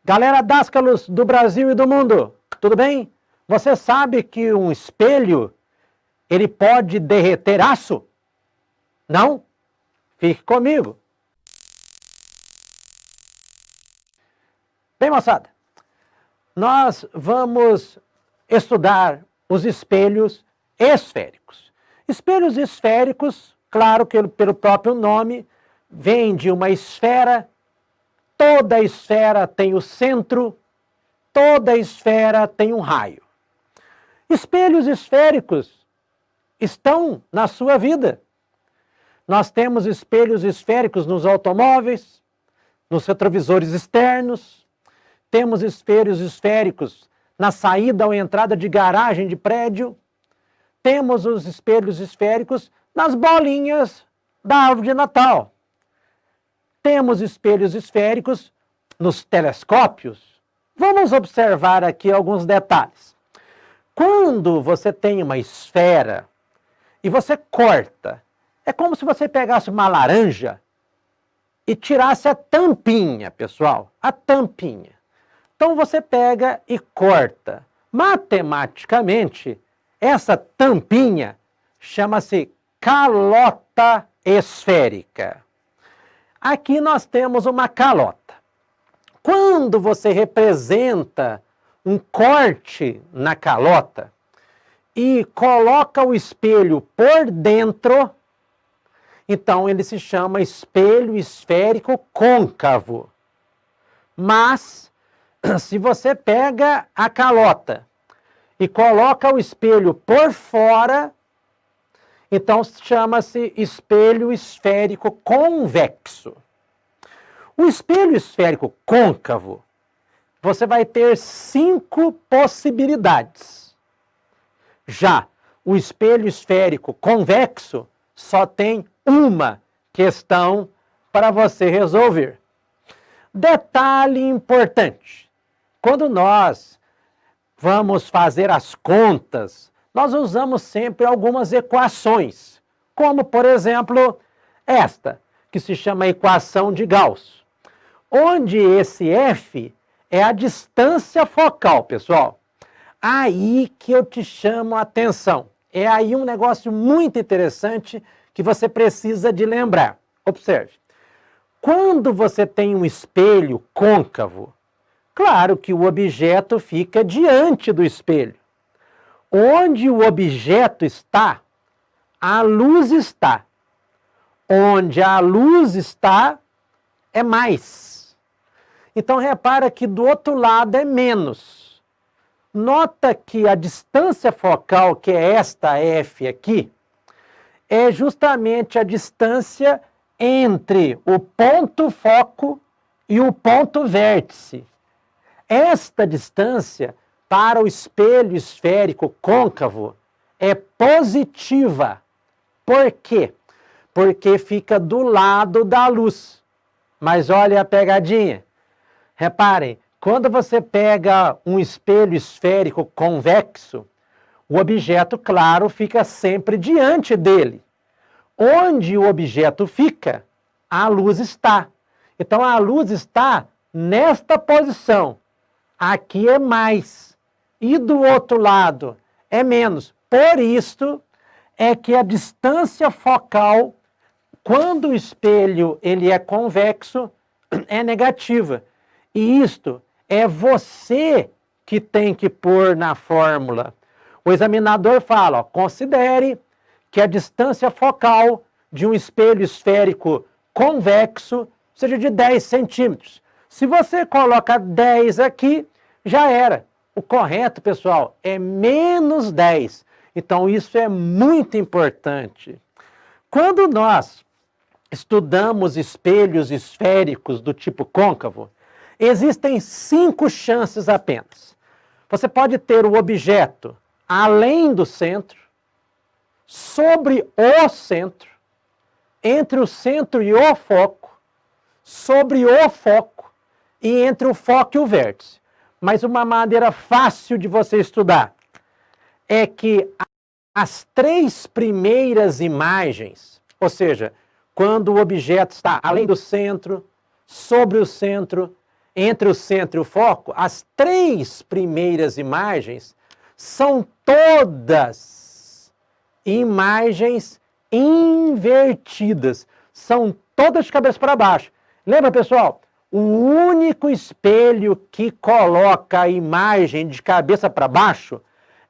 Galera Dascalos do Brasil e do mundo, tudo bem? Você sabe que um espelho, ele pode derreter aço? Não? Fique comigo. Bem, moçada, nós vamos estudar os espelhos esféricos. Espelhos esféricos, claro que pelo próprio nome, vem de uma esfera. Toda esfera tem o centro, toda esfera tem um raio. Espelhos esféricos estão na sua vida. Nós temos espelhos esféricos nos automóveis, nos retrovisores externos, temos espelhos esféricos na saída ou entrada de garagem de prédio, temos os espelhos esféricos nas bolinhas da árvore de Natal. Temos espelhos esféricos nos telescópios. Vamos observar aqui alguns detalhes. Quando você tem uma esfera e você corta, é como se você pegasse uma laranja e tirasse a tampinha, pessoal, a tampinha. Então você pega e corta. Matematicamente, essa tampinha chama-se calota esférica. Aqui nós temos uma calota. Quando você representa um corte na calota e coloca o espelho por dentro, então ele se chama espelho esférico côncavo. Mas, se você pega a calota e coloca o espelho por fora, então chama-se espelho esférico convexo. O espelho esférico côncavo, você vai ter 5 possibilidades. Já o espelho esférico convexo só tem uma questão para você resolver. Detalhe importante: quando nós vamos fazer as contas, nós usamos sempre algumas equações, como, por exemplo, esta, que se chama equação de Gauss, onde esse F é a distância focal, pessoal. Aí que eu te chamo a atenção. É aí um negócio muito interessante que você precisa de lembrar. Observe. Quando você tem um espelho côncavo, claro que o objeto fica diante do espelho. Onde o objeto está, a luz está. Onde a luz está, é mais. Então, repara que do outro lado é menos. Nota que a distância focal, que é esta F aqui, é justamente a distância entre o ponto foco e o ponto vértice. Esta distância, para o espelho esférico côncavo, é positiva. Por quê? Porque fica do lado da luz. Mas olha a pegadinha. Reparem, quando você pega um espelho esférico convexo, o objeto, claro, fica sempre diante dele. Onde o objeto fica, a luz está. Então a luz está nesta posição. Aqui é mais. E do outro lado é menos. Por isso é que a distância focal, quando o espelho ele é convexo, é negativa. E isto é você que tem que pôr na fórmula. O examinador fala, ó, considere que a distância focal de um espelho esférico convexo seja de 10 centímetros. Se você coloca 10 aqui, já era. O correto, pessoal, é menos 10. Então, isso é muito importante. Quando nós estudamos espelhos esféricos do tipo côncavo, existem 5 chances apenas. Você pode ter o objeto além do centro, sobre o centro, entre o centro e o foco, sobre o foco e entre o foco e o vértice. Mas uma maneira fácil de você estudar é que as 3 primeiras imagens, ou seja, quando o objeto está além do centro, sobre o centro entre o centro e o foco, as 3 primeiras imagens são todas imagens invertidas. São todas de cabeça para baixo. Lembra, pessoal? O único espelho que coloca a imagem de cabeça para baixo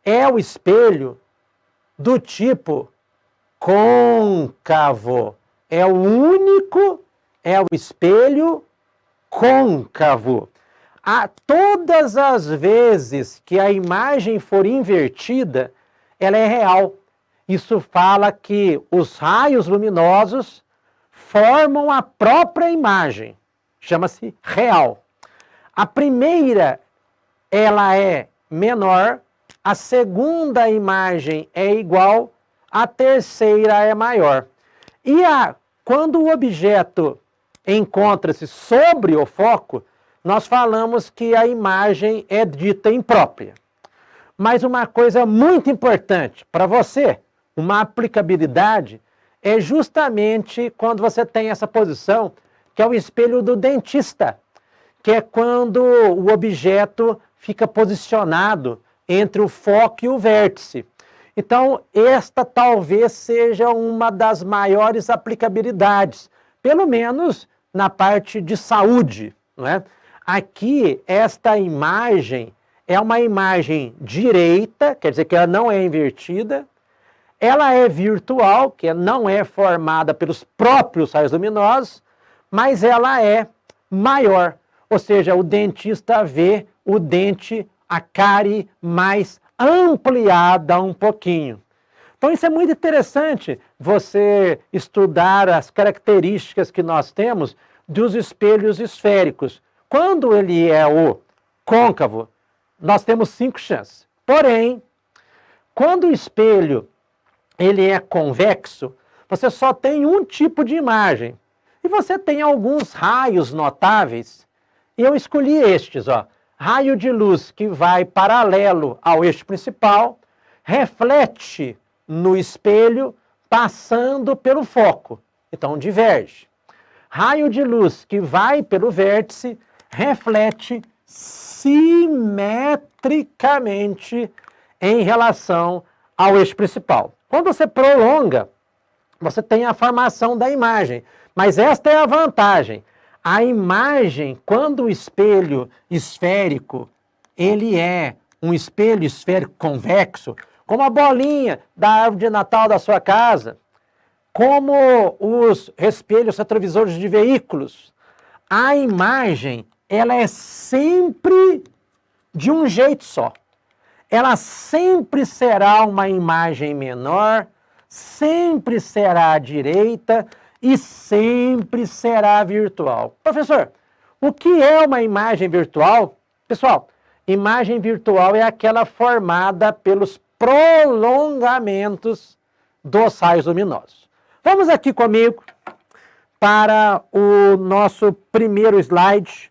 é o espelho do tipo côncavo. É o espelho côncavo. Todas as vezes que a imagem for invertida, ela é real. Isso fala que os raios luminosos formam a própria imagem. Chama-se real. A primeira, ela é menor, a segunda imagem é igual, a terceira é maior. E quando o objeto encontra-se sobre o foco, nós falamos que a imagem é dita imprópria. Mas uma coisa muito importante para você, uma aplicabilidade, é justamente quando você tem essa posição, que é o espelho do dentista, que é quando o objeto fica posicionado entre o foco e o vértice. Então, esta talvez seja uma das maiores aplicabilidades, pelo menos na parte de saúde, não é? Aqui, esta imagem é uma imagem direita, quer dizer que ela não é invertida, ela é virtual, que não é formada pelos próprios raios luminosos, mas ela é maior, ou seja, o dentista vê o dente, a cárie mais ampliada um pouquinho. Então isso é muito interessante, você estudar as características que nós temos dos espelhos esféricos. Quando ele é o côncavo, nós temos 5 chances. Porém, quando o espelho ele é convexo, você só tem um tipo de imagem. E você tem alguns raios notáveis. E eu escolhi estes, ó. Raio de luz que vai paralelo ao eixo principal, reflete no espelho, passando pelo foco. Então, diverge. Raio de luz que vai pelo vértice, reflete simetricamente em relação ao eixo principal. Quando você prolonga, você tem a formação da imagem. Mas esta é a vantagem. A imagem, quando o espelho esférico, ele é um espelho esférico convexo, como a bolinha da árvore de Natal da sua casa, como os espelhos retrovisores de veículos, a imagem, ela é sempre de um jeito só. Ela sempre será uma imagem menor, sempre será à direita e sempre será virtual. Professor, o que é uma imagem virtual? Pessoal, imagem virtual é aquela formada pelos prolongamentos dos raios luminosos. Vamos aqui comigo para o nosso primeiro slide,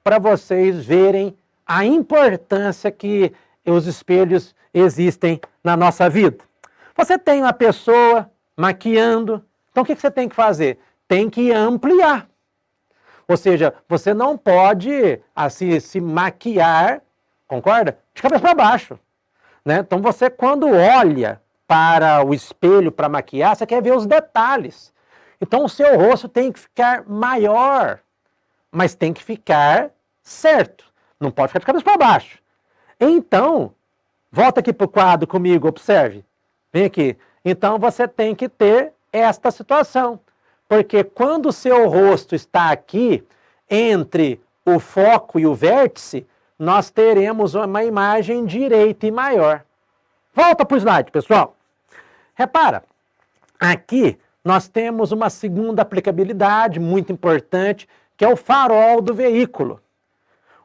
para vocês verem a importância que os espelhos existem na nossa vida. Você tem uma pessoa maquiando, então o que você tem que fazer? Tem que ampliar. Ou seja, você não pode assim, se maquiar, concorda? De cabeça para baixo. Né? Então você, quando olha para o espelho para maquiar, você quer ver os detalhes. Então o seu rosto tem que ficar maior, mas tem que ficar certo. Não pode ficar de cabeça para baixo. Então, volta aqui para o quadro comigo, observe. Vem aqui. Então você tem que ter esta situação. Porque quando o seu rosto está aqui, entre o foco e o vértice, nós teremos uma imagem direita e maior. Volta para o slide, pessoal. Repara, aqui nós temos uma segunda aplicabilidade muito importante, que é o farol do veículo.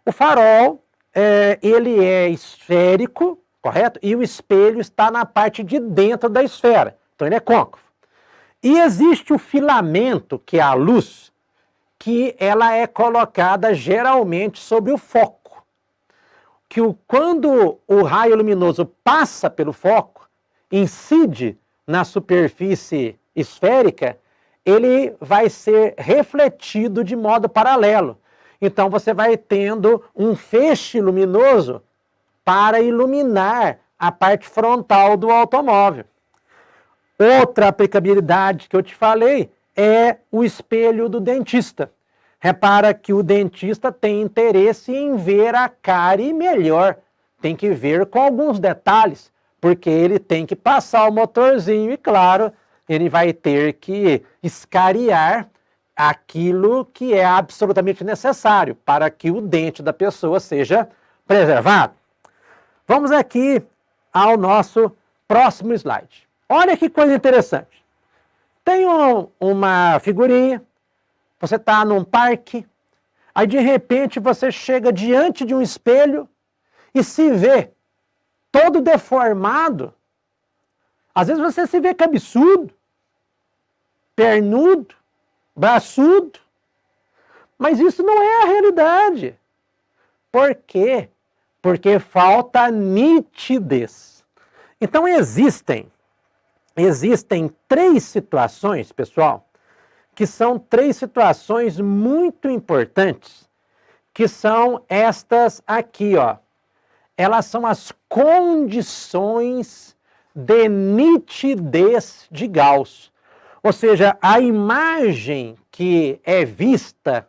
O farol, ele é esférico, correto? E o espelho está na parte de dentro da esfera. Então ele é côncavo. E existe o filamento, que é a luz, que ela é colocada geralmente sobre o foco. Quando o raio luminoso passa pelo foco, incide na superfície esférica, ele vai ser refletido de modo paralelo. Então você vai tendo um feixe luminoso para iluminar a parte frontal do automóvel. Outra aplicabilidade que eu te falei é o espelho do dentista. Repara que o dentista tem interesse em ver a cárie melhor. Tem que ver com alguns detalhes, porque ele tem que passar o motorzinho e, claro, ele vai ter que escariar aquilo que é absolutamente necessário para que o dente da pessoa seja preservado. Vamos aqui ao nosso próximo slide. Olha que coisa interessante. Tem uma figurinha, você está num parque, aí de repente você chega diante de um espelho e se vê todo deformado. Às vezes você se vê cabeçudo, pernudo, braçudo, mas isso não é a realidade. Por quê? Porque falta nitidez. Então existem 3 situações, pessoal, que são 3 situações muito importantes, que são estas aqui, ó. Elas são as condições de nitidez de Gauss. Ou seja, a imagem que é vista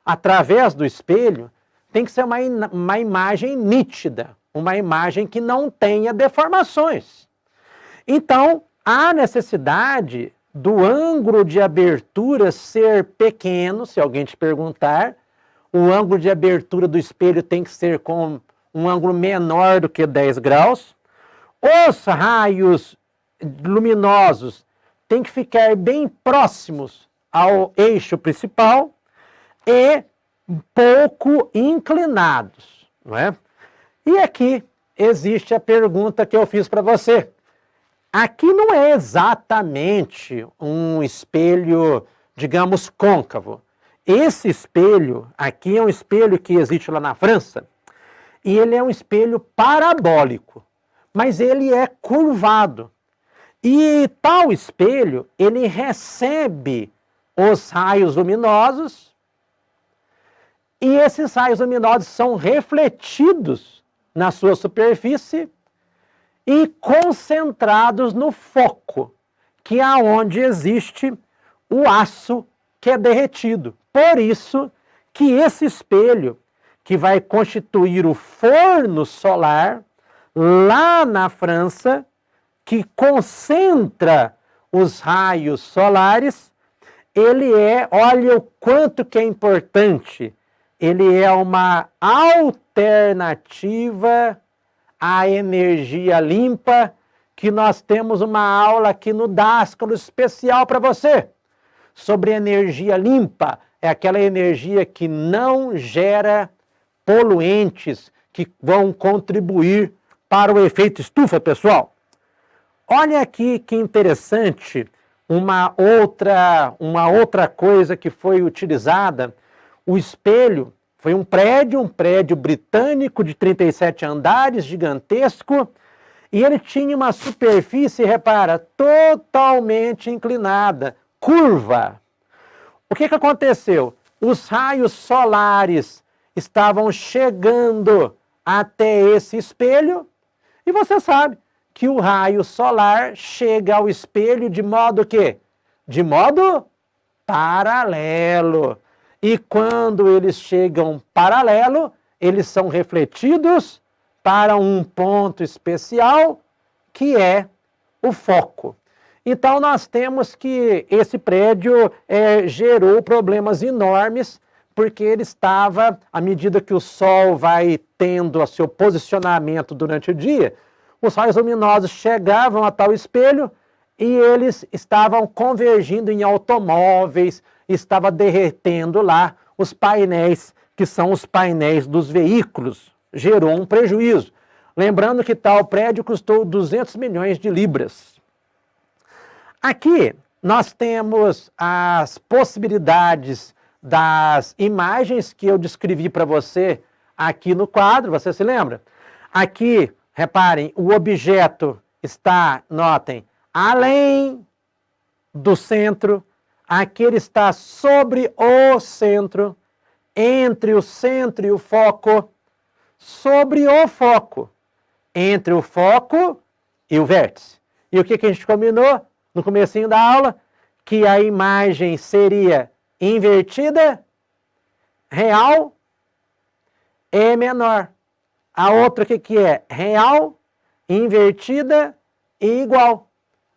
através do espelho tem que ser uma imagem nítida, uma imagem que não tenha deformações. Então, há necessidade do ângulo de abertura ser pequeno, se alguém te perguntar. O ângulo de abertura do espelho tem que ser com um ângulo menor do que 10 graus. Os raios luminosos têm que ficar bem próximos ao eixo principal e pouco inclinados, não é? E aqui existe a pergunta que eu fiz para você. Aqui não é exatamente um espelho, digamos, côncavo. Esse espelho aqui é um espelho que existe lá na França e ele é um espelho parabólico, mas ele é curvado. E tal espelho, ele recebe os raios luminosos e esses raios luminosos são refletidos na sua superfície e concentrados no foco, que é onde existe o aço que é derretido. Por isso que esse espelho, que vai constituir o forno solar, lá na França, que concentra os raios solares, ele é, olha o quanto que é importante, ele é uma alternativa à energia limpa, que nós temos uma aula aqui no Dascalo especial para você, sobre energia limpa, é aquela energia que não gera poluentes, que vão contribuir para o efeito estufa, pessoal. Olha aqui que interessante, uma outra coisa que foi utilizada, o espelho foi um prédio britânico de 37 andares, gigantesco, e ele tinha uma superfície, repara, totalmente inclinada, curva. O que aconteceu? Os raios solares estavam chegando até esse espelho, e você sabe que o raio solar chega ao espelho de modo que? De modo paralelo. E quando eles chegam paralelo, eles são refletidos para um ponto especial, que é o foco. Então nós temos que esse prédio gerou problemas enormes, porque ele estava, à medida que o Sol vai tendo o seu posicionamento durante o dia, os raios luminosos chegavam a tal espelho e eles estavam convergindo em automóveis, estava derretendo lá os painéis, que são os painéis dos veículos. Gerou um prejuízo. Lembrando que tal prédio custou 200 milhões de libras. Aqui nós temos as possibilidades das imagens que eu descrevi para você aqui no quadro, você se lembra? Aqui, reparem, o objeto está, notem, além do centro, aqui ele está sobre o centro, entre o centro e o foco, sobre o foco, entre o foco e o vértice. E o que a gente combinou no comecinho da aula? Que a imagem seria invertida, real e menor. A outra que é? Real, invertida e igual.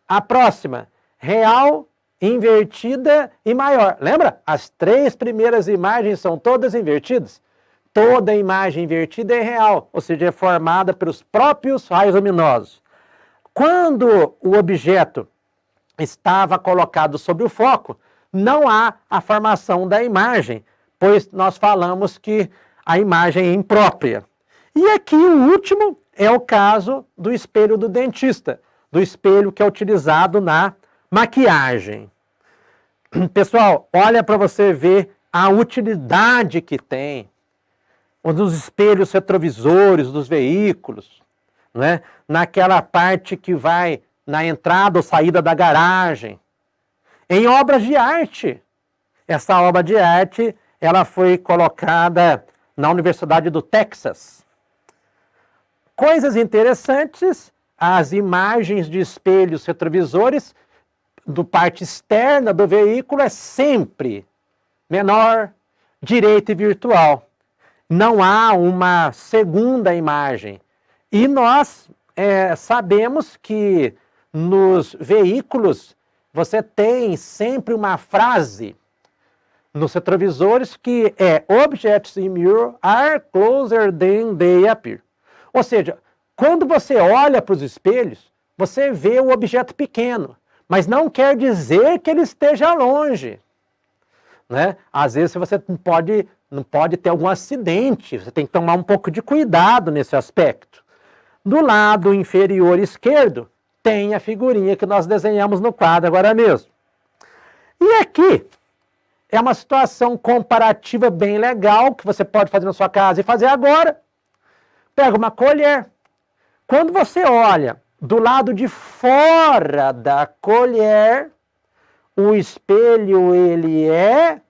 A próxima, real, invertida e maior. Lembra? As 3 primeiras imagens são todas invertidas. Toda imagem invertida é real, ou seja, é formada pelos próprios raios luminosos. Quando o objeto estava colocado sobre o foco, não há a formação da imagem, pois nós falamos que a imagem é imprópria. E aqui o último é o caso do espelho do dentista, do espelho que é utilizado na maquiagem. Pessoal, olha para você ver a utilidade que tem dos espelhos retrovisores dos veículos, né? Naquela parte que vai na entrada ou saída da garagem. Em obras de arte. Essa obra de arte, ela foi colocada na Universidade do Texas. Coisas interessantes, as imagens de espelhos retrovisores do parte externa do veículo é sempre menor, direita e virtual. Não há uma segunda imagem. E nós sabemos que nos veículos você tem sempre uma frase nos retrovisores que é "Objects in mirror are closer than they appear". Ou seja, quando você olha para os espelhos, você vê o objeto pequeno, mas não quer dizer que ele esteja longe. Né? Às vezes você não pode ter algum acidente, você tem que tomar um pouco de cuidado nesse aspecto. Do lado inferior esquerdo, tem a figurinha que nós desenhamos no quadro agora mesmo. E aqui é uma situação comparativa bem legal, que você pode fazer na sua casa e fazer agora. Pega uma colher. Quando você olha do lado de fora da colher, o espelho, ele é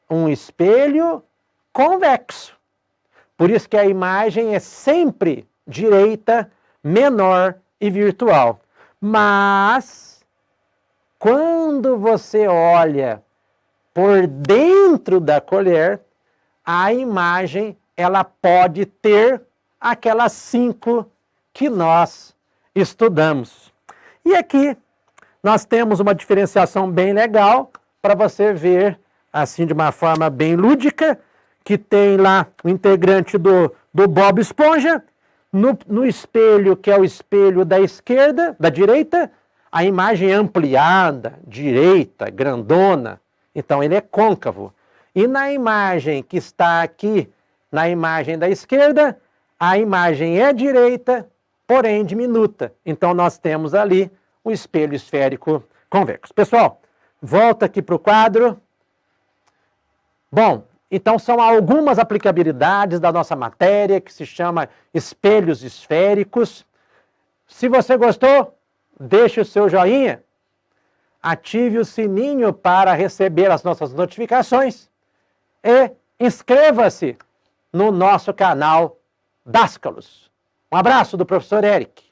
um espelho convexo. Por isso que a imagem é sempre direita, menor e virtual. Mas, quando você olha por dentro da colher, a imagem, ela pode ter aquelas 5 que nós estudamos. E aqui, nós temos uma diferenciação bem legal para você ver, assim, de uma forma bem lúdica, que tem lá o integrante do Bob Esponja, no espelho, que é o espelho da esquerda, da direita, a imagem é ampliada, direita, grandona, então ele é côncavo. E na imagem que está aqui, na imagem da esquerda, a imagem é direita, porém diminuta. Então nós temos ali o espelho esférico convexo. Pessoal, volta aqui para o quadro. Bom, então são algumas aplicabilidades da nossa matéria, que se chama espelhos esféricos. Se você gostou, deixe o seu joinha, ative o sininho para receber as nossas notificações e inscreva-se no nosso canal Dascalos. Um abraço do professor Eric.